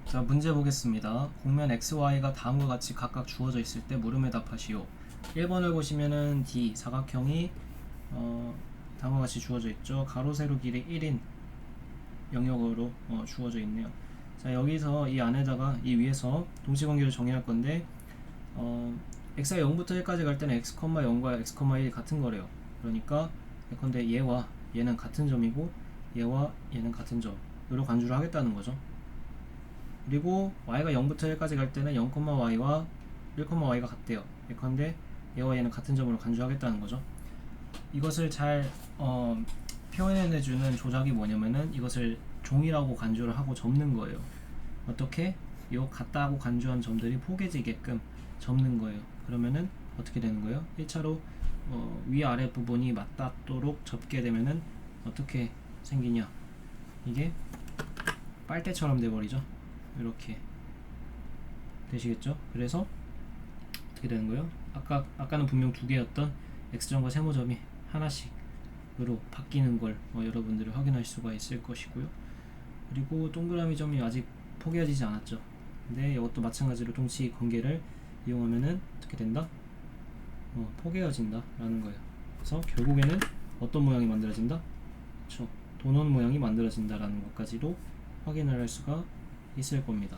자, 문제 보겠습니다. 공면 XY가 다음과 같이 각각 주어져 있을 때 물음에 답하시오. 1번을 보시면은 D 사각형이 다음과 같이 주어져 있죠. 가로 세로 길이 1인 영역으로 주어져 있네요. 자, 여기서 이 안에다가 이 위에서 동시관계를 정의할 건데 x가 0부터 1까지 갈 때는 x, 0과 x, 1이 같은 거래요. 그러니까 예컨대 얘와 얘는 같은 점이고 얘와 얘는 같은 점으로 간주를 하겠다는 거죠. 그리고 y가 0부터 1까지 갈 때는 0,y와 1,y가 같대요. 예컨대 얘와 얘는 같은 점으로 간주하겠다는 거죠. 이것을 잘 표현해내주는 조작이 뭐냐면은 이것을 종이라고 간주를 하고 접는 거예요. 어떻게? 요 같다고 간주한 점들이 포개지게끔 접는 거예요. 그러면은 어떻게 되는 거예요? 1차로 위아래 부분이 맞닿도록 접게 되면은 어떻게 생기냐? 이게 빨대처럼 돼버리죠. 이렇게 되시겠죠? 그래서 어떻게 되는 거예요? 아까는 분명 두 개였던 x점과 세모점이 하나씩으로 바뀌는 걸 여러분들이 확인할 수가 있을 것이고요. 그리고 동그라미 점이 아직 포개어지지 않았죠. 근데 이것도 마찬가지로 동치 관계를 이용하면은 어떻게 된다? 포개어진다 라는 거예요. 그래서 결국에는 어떤 모양이 만들어진다? 그쵸, 도넛 모양이 만들어진다 라는 것까지도 확인을 할 수가 있을 겁니다.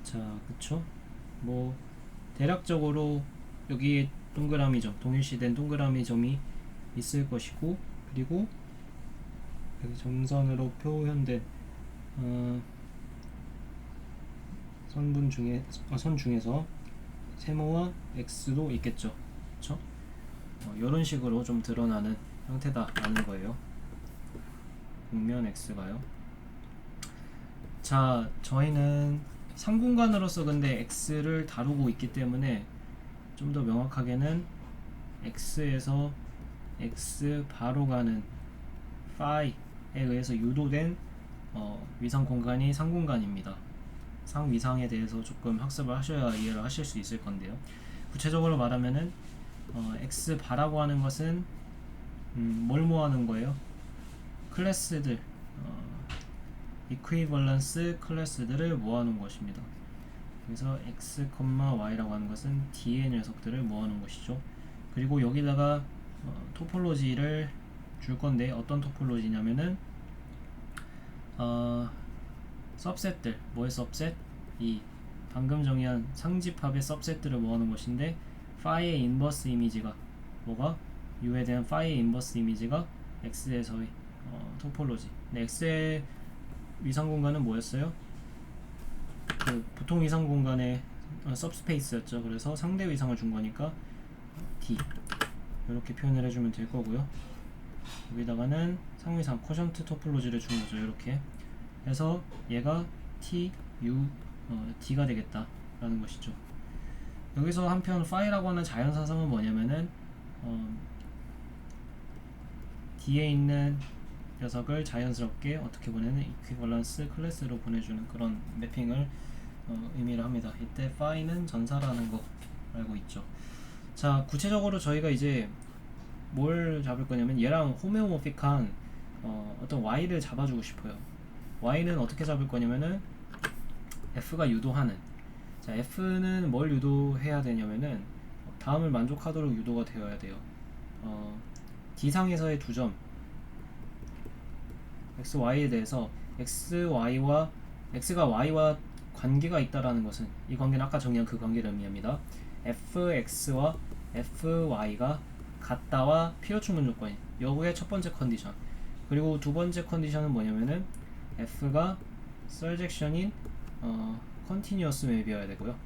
자, 그쵸? 뭐 대략적으로 여기에 동그라미 점, 동일시된 동그라미 점이 있을 것이고, 그리고 여기 점선으로 표현된 선 중에서 세모와 x도 있겠죠. 그쵸? 이런 식으로 좀 드러나는 형태다라는 거예요. 공면 x가요. 자, 저희는 상공간으로서 근데 x를 다루고 있기 때문에 좀 더 명확하게는 x에서 x 바로 가는 phi에 의해서 유도된 위상 공간이 상공간입니다. 상위상에 대해서 조금 학습을 하셔야 이해를 하실 수 있을 건데요. 구체적으로 말하면은 x 바라고 하는 것은 뭘 모아놓은 거예요? 클래스들, 이퀴벌런스 클래스들을 모아놓은 것입니다. 그래서 x, y라고 하는 것은 d의 녀석들을 모아놓은 것이죠. 그리고 여기다가 토폴로지를 줄 건데 어떤 토폴로지냐면은 서브셋들, 뭐의 서브셋? 이 방금 정의한 상집합의 서브셋들을 모아놓은 것인데 phi의 인버스 이미지가 뭐가? u에 대한 phi의 인버스 이미지가 x에서의 토폴로지. 근데 x의 위상 공간은 뭐였어요? 그 보통 위상 공간의 서브스페이스였죠. 그래서 상대 위상을 준 거니까 D 이렇게 표현을 해주면 될 거고요. 여기다가는 상위상 코션트 토폴로지를 준 거죠. 이렇게 해서 얘가 T, U, D가 되겠다 라는 것이죠. 여기서 한편 phi라고 하는 자연사상은 뭐냐면은 D에 있는 녀석을 자연스럽게 어떻게 보내는 이퀴벌런스 클래스로 보내주는 그런 매핑을 의미를 합니다. 이때 phi는 전사라는 거 알고 있죠. 자, 구체적으로 저희가 이제 뭘 잡을 거냐면 얘랑 호메오모픽한 어떤 y를 잡아주고 싶어요. y는 어떻게 잡을 거냐면은 f가 유도하는, 자, f는 뭘 유도해야 되냐면은 다음을 만족하도록 유도가 되어야 돼요. D상에서의 두 점 x, y에 대해서 x가 y와 관계가 있다라는 것은, 이 관계는 아까 정의한 그 관계를 의미합니다. fx와 fy가 같다와 필요충분 조건이 여부의 첫 번째 컨디션. 그리고 두 번째 컨디션은 뭐냐면은 f가 surjection인 continuous map이어야 되고요.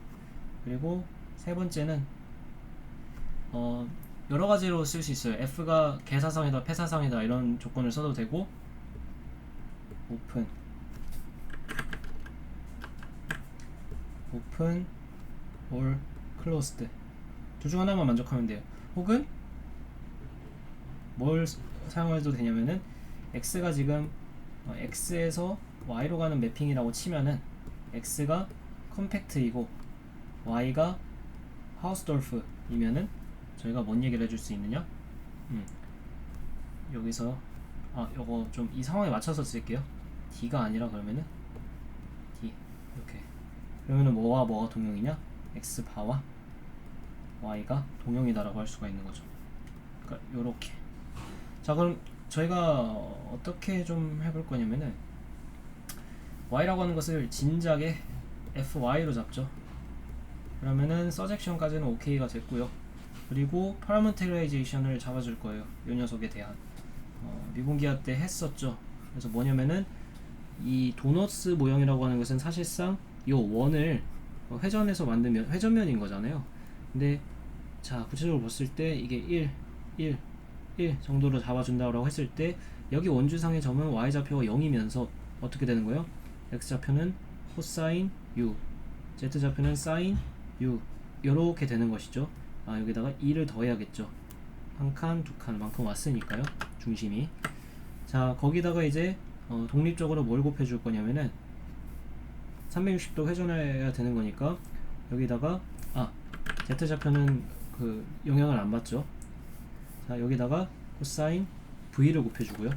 그리고 세 번째는 여러 가지로 쓸 수 있어요. f가 개사성이다, 폐사성이다 이런 조건을 써도 되고, open or closed 둘 중 하나만 만족하면 돼요. 혹은 뭘 사용해도 되냐면은 x가 지금 x에서 y로 가는 매핑이라고 치면은 x가 컴팩트이고 y가 하우스돌프이면은 저희가 뭔 얘기를 해줄 수 있느냐? 여기서 요거 좀 이 상황에 맞춰서 쓸게요. D가 아니라 그러면은 D 그러면은 뭐와 뭐가 동형이냐? x 바와 y가 동형이다라고 할 수가 있는 거죠. 그러니까 요렇게. 자, 그럼 저희가 어떻게 좀 해볼 거냐면은 y라고 하는 것을 진작에 fy로 잡죠. 그러면은 서젝션까지는 OK가 됐고요. 그리고 파라메터라이제이션을 잡아줄 거예요. 이 녀석에 대한 미분기화 때 했었죠. 그래서 뭐냐면은 이 도너츠 모형이라고 하는 것은 사실상 이 원을 회전해서 만들면 회전면인 거잖아요. 근데 자, 구체적으로 봤을 때 이게 1 정도로 잡아준다고 했을 때 여기 원주상의 점은 y좌표가 0이면서 어떻게 되는 거예요? x좌표는 코사인 u, z좌표는 사인 u, 이렇게 되는 것이죠. 아, 여기다가 2를 더해야겠죠. 한 칸, 두 칸만큼 왔으니까요. 중심이. 자, 거기다가 이제 독립적으로 뭘 곱해줄 거냐면은 360도 회전해야 되는 거니까 여기다가 z좌표는 그 영향을 안 받죠. 자, 여기다가 코사인 v를 곱해주고요.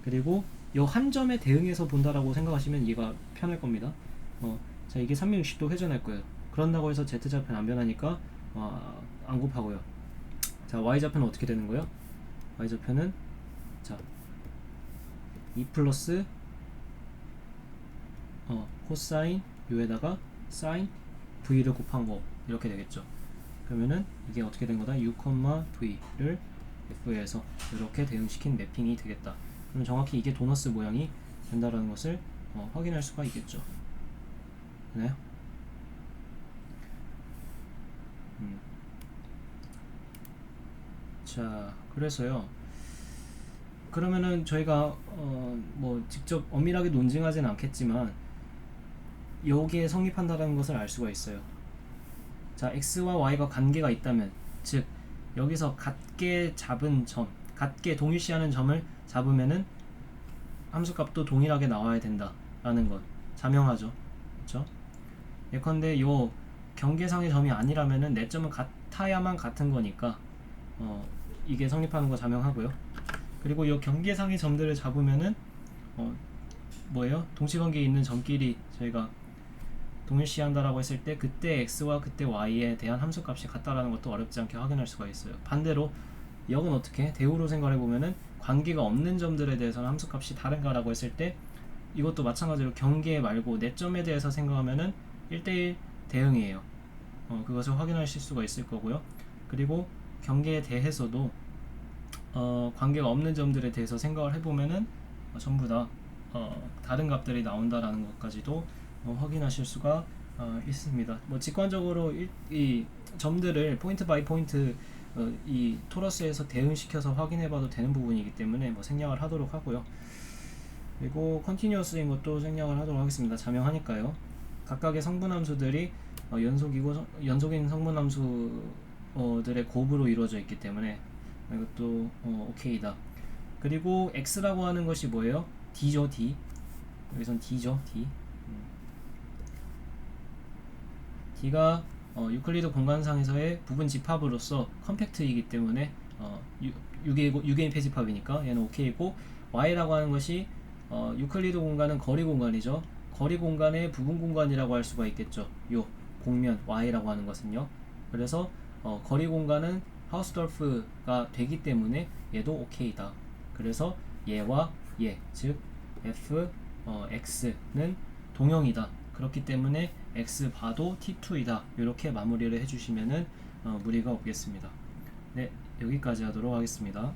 그리고 이 한 점에 대응해서 본다라고 생각하시면 이해가 편할 겁니다. 자, 이게 360도 회전할 거예요. 그런다고 해서 z좌표는 안 변하니까 안 곱하고요. 자, y좌표는 어떻게 되는 거예요? y좌표는 자 2 플러스 코사인 u에다가 사인 v를 곱한 거 이렇게 되겠죠. 그러면은 이게 어떻게 된 거다? u, v를 f에서 이렇게 대응시킨 매핑이 되겠다. 그럼 정확히 이게 도너스 모양이 된다라는 것을 확인할 수가 있겠죠. 되나요? 자, 그래서요. 그러면은 저희가 뭐 직접 엄밀하게 논증하진 않겠지만 여기에 성립한다는 것을 알 수가 있어요. 자, x와 y가 관계가 있다면, 즉 여기서 같게 잡은 점, 같게 동일시하는 점을 잡으면은 함수값도 동일하게 나와야 된다라는 것 자명하죠. 그렇죠? 예컨대 요 경계상의 점이 아니라면은 내 점은 같아야만 같은 거니까 이게 성립하는 거 자명하고요. 그리고 요 경계상의 점들을 잡으면은 뭐예요? 동시관계에 있는 점끼리 저희가 동일시한다라고 했을 때 그때 x와 그때 y에 대한 함수값이 같다라는 것도 어렵지 않게 확인할 수가 있어요. 반대로 역은 어떻게? 대우로 생각해 보면은 관계가 없는 점들에 대해서는 함수값이 다른가라고 했을 때 이것도 마찬가지로 경계 말고 내 점에 대해서 생각하면은 1대1 대응이에요. 그것을 확인하실 수가 있을 거고요. 그리고 경계에 대해서도 관계가 없는 점들에 대해서 생각을 해보면은 전부 다 다른 값들이 나온다라는 것까지도 확인하실 수가 있습니다. 뭐 직관적으로 이 점들을 포인트 바이 포인트 이 토러스에서 대응시켜서 확인해봐도 되는 부분이기 때문에 뭐 생략을 하도록 하고요. 그리고 컨티뉴어스인 것도 생략을 하도록 하겠습니다. 자명하니까요. 각각의 성분함수들이 연속인 성분함수들의 곱으로 이루어져 있기 때문에 이것도 오케이다. 그리고 x라고 하는 것이 뭐예요? d죠, d. 여기선 d죠, d. d가 유클리드 공간상에서의 부분 집합으로서 컴팩트이기 때문에 6개인 패집합이니까 얘는 오케이고, y라고 하는 것이 유클리드 공간은 거리 공간이죠. 거리 공간의 부분 공간이라고 할 수가 있겠죠. 요 공면 y라고 하는 것은요. 그래서 거리 공간은 하우스돌프가 되기 때문에 얘도 오케이다. 그래서 얘와 얘, 즉 f, x는 동형이다. 그렇기 때문에 x 바도 t2이다. 이렇게 마무리를 해주시면은 무리가 없겠습니다. 네, 여기까지 하도록 하겠습니다.